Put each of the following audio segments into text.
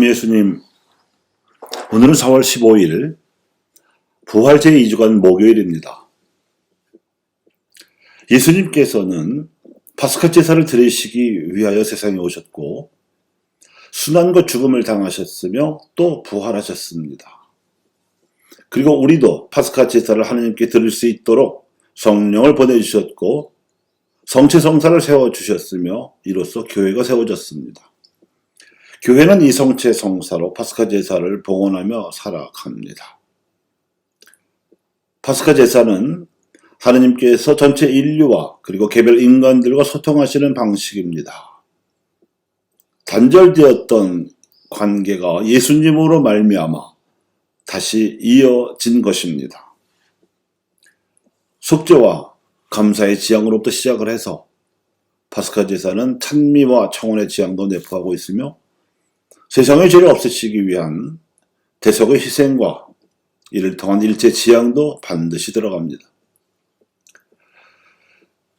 참 예수님, 오늘은 4월 15일 부활 제2주간 목요일입니다. 예수님께서는 파스카 제사를 드리시기 위하여 세상에 오셨고 순환과 죽음을 당하셨으며 또 부활하셨습니다. 그리고 우리도 파스카 제사를 하나님께 드릴 수 있도록 성령을 보내주셨고 성체성사를 세워주셨으며 이로써 교회가 세워졌습니다. 교회는 이 성체성사로 파스카 제사를 봉헌하며 살아갑니다. 파스카 제사는 하느님께서 전체 인류와 그리고 개별 인간들과 소통하시는 방식입니다. 단절되었던 관계가 예수님으로 말미암아 다시 이어진 것입니다. 속죄와 감사의 지향으로부터 시작을 해서 파스카 제사는 찬미와 청혼의 지향도 내포하고 있으며 세상의 죄를 없애시기 위한 대속의 희생과 이를 통한 일체 지향도 반드시 들어갑니다.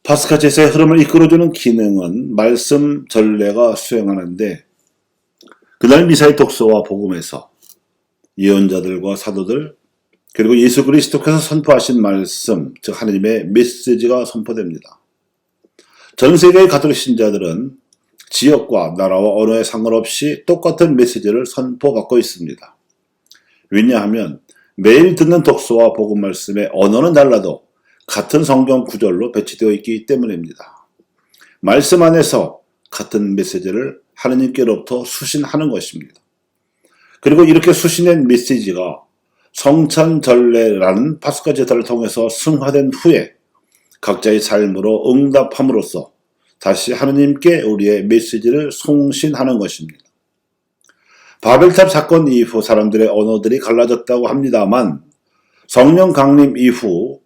파스카 제사의 흐름을 이끌어주는 기능은 말씀 전례가 수행하는데 그날 미사의 독서와 복음에서 예언자들과 사도들 그리고 예수 그리스도께서 선포하신 말씀, 즉 하나님의 메시지가 선포됩니다. 전 세계의 가톨릭 신자들은 지역과 나라와 언어에 상관없이 똑같은 메시지를 선포받고 있습니다. 왜냐하면 매일 듣는 독서와 복음 말씀의 언어는 달라도 같은 성경 구절로 배치되어 있기 때문입니다. 말씀 안에서 같은 메시지를 하느님께로부터 수신하는 것입니다. 그리고 이렇게 수신된 메시지가 성찬전례라는 파스카 제사를 통해서 승화된 후에 각자의 삶으로 응답함으로써 다시 하느님께 우리의 메시지를 송신하는 것입니다. 바벨탑 사건 이후 사람들의 언어들이 갈라졌다고 합니다만 성령 강림 이후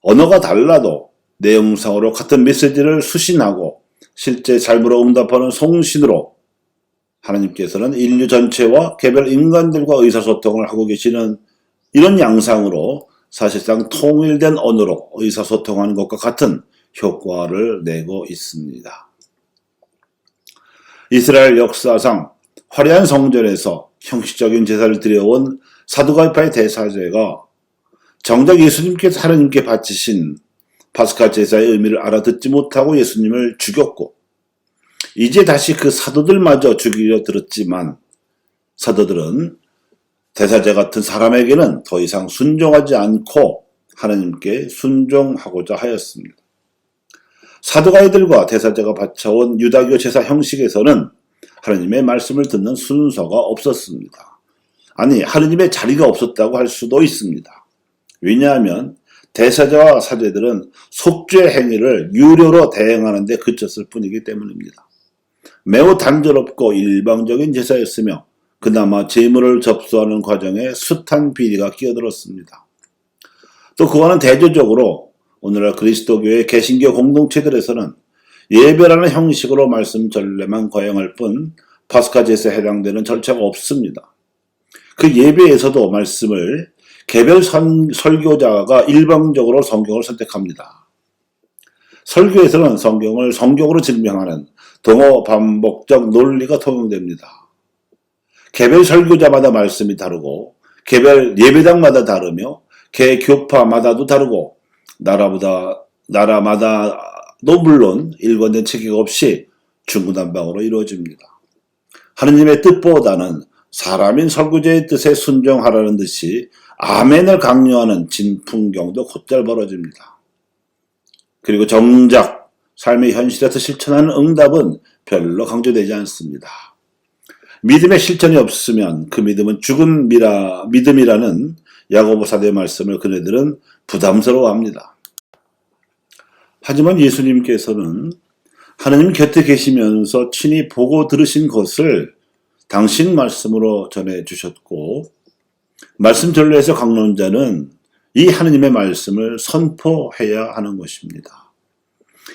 언어가 달라도 내용상으로 같은 메시지를 수신하고 실제 삶으로 응답하는 송신으로 하나님께서는 인류 전체와 개별 인간들과 의사소통을 하고 계시는 이런 양상으로 사실상 통일된 언어로 의사소통하는 것과 같은 효과를 내고 있습니다. 이스라엘 역사상 화려한 성전에서 형식적인 제사를 드려온 사두가이파의 대사제가 정작 예수님께서 하나님께 바치신 파스카 제사의 의미를 알아듣지 못하고 예수님을 죽였고 이제 다시 그 사도들마저 죽이려 들었지만 사도들은 대사제 같은 사람에게는 더 이상 순종하지 않고 하나님께 순종하고자 하였습니다. 사두가이들과 대사제가 바쳐온 유다교 제사 형식에서는 하나님의 말씀을 듣는 순서가 없었습니다. 아니, 하나님의 자리가 없었다고 할 수도 있습니다. 왜냐하면 대사제와 사제들은 속죄 행위를 유료로 대행하는 데 그쳤을 뿐이기 때문입니다. 매우 단조롭고 일방적인 제사였으며 그나마 제물을 접수하는 과정에 숱한 비리가 끼어들었습니다. 또 그와는 대조적으로 오늘날 그리스도교의 개신교 공동체들에서는 예배라는 형식으로 말씀 전례만 거행할 뿐 파스카 제사에 해당되는 절차가 없습니다. 그 예배에서도 말씀을 개별 설교자가 일방적으로 성경을 선택합니다. 설교에서는 성경을 성경으로 증명하는 동어 반복적 논리가 통용됩니다. 개별 설교자마다 말씀이 다르고 개별 예배당마다 다르며 개 교파마다도 다르고 나라마다도 물론 일관된 체계가 없이 중구난방으로 이루어집니다. 하느님의 뜻보다는 사람인 설교자의 뜻에 순종하라는 듯이 아멘을 강요하는 진풍경도 곧잘 벌어집니다. 그리고 정작 삶의 현실에서 실천하는 응답은 별로 강조되지 않습니다. 믿음의 실천이 없으면 그 믿음은 죽은 믿음이라는 야고보 사도의 말씀을 그네들은 부담스러워합니다. 하지만 예수님께서는 하느님 곁에 계시면서 친히 보고 들으신 것을 당신 말씀으로 전해주셨고 말씀 전례에서 강론자는 이 하느님의 말씀을 선포해야 하는 것입니다.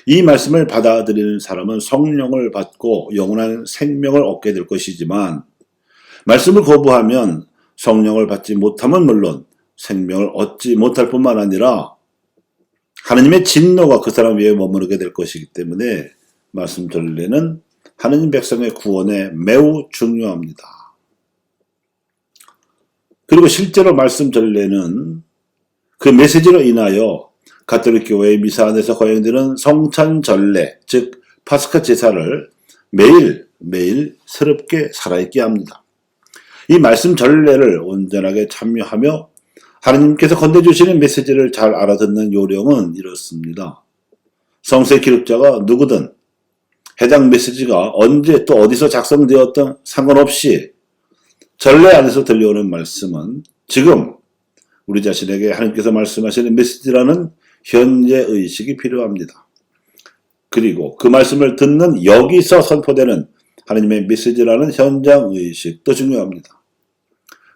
이 말씀을 받아들이는 사람은 성령을 받고 영원한 생명을 얻게 될 것이지만 말씀을 거부하면 성령을 받지 못하면 물론 생명을 얻지 못할 뿐만 아니라 하느님의 진노가 그 사람 위에 머무르게 될 것이기 때문에 말씀 전례는 하느님 백성의 구원에 매우 중요합니다. 그리고 실제로 말씀 전례는 그 메시지로 인하여 가톨릭 교회의 미사 안에서 거행되는 성찬 전례, 즉 파스카 제사를 매일 새롭게 살아있게 합니다. 이 말씀 전례를 온전하게 참여하며 하나님께서 건네주시는 메시지를 잘 알아듣는 요령은 이렇습니다. 성서 기록자가 누구든 해당 메시지가 언제 또 어디서 작성되었든 상관없이 전례 안에서 들려오는 말씀은 지금 우리 자신에게 하나님께서 말씀하시는 메시지라는 현재 의식이 필요합니다. 그리고 그 말씀을 듣는 여기서 선포되는 하나님의 메시지라는 현장 의식도 중요합니다.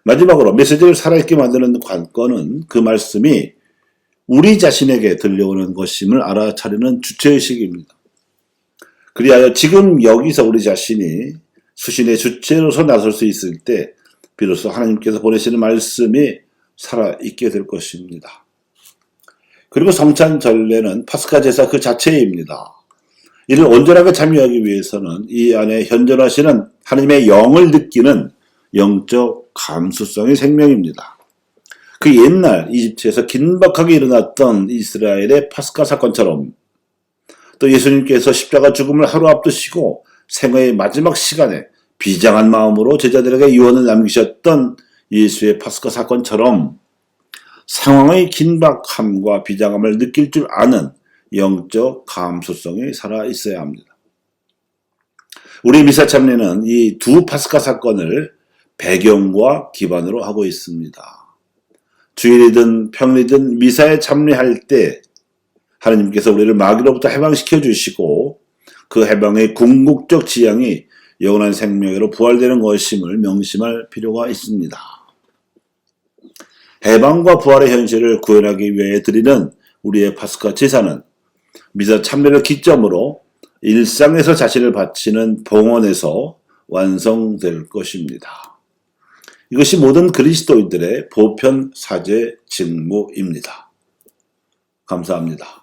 마지막으로 메시지를 살아있게 만드는 관건은 그 말씀이 우리 자신에게 들려오는 것임을 알아차리는 주체의식입니다. 그리하여 지금 여기서 우리 자신이 수신의 주체로서 나설 수 있을 때 비로소 하나님께서 보내시는 말씀이 살아있게 될 것입니다. 그리고 성찬 전례는 파스카 제사 그 자체입니다. 이를 온전하게 참여하기 위해서는 이 안에 현존하시는 하나님의 영을 느끼는 영적 감수성의 생명입니다. 그 옛날 이집트에서 긴박하게 일어났던 이스라엘의 파스카 사건처럼 또 예수님께서 십자가 죽음을 하루 앞두시고 생애의 마지막 시간에 비장한 마음으로 제자들에게 유언을 남기셨던 예수의 파스카 사건처럼 상황의 긴박함과 비장함을 느낄 줄 아는 영적 감수성이 살아있어야 합니다. 우리 미사 참례는 이 두 파스카 사건을 배경과 기반으로 하고 있습니다. 주일이든 평일이든 미사에 참례할 때 하나님께서 우리를 마귀로부터 해방시켜 주시고 그 해방의 궁극적 지향이 영원한 생명으로 부활되는 것임을 명심할 필요가 있습니다. 해방과 부활의 현실을 구현하기 위해 드리는 우리의 파스카 제사는 미사 참례를 기점으로 일상에서 자신을 바치는 봉헌에서 완성될 것입니다. 이것이 모든 그리스도인들의 보편 사제 직무입니다. 감사합니다.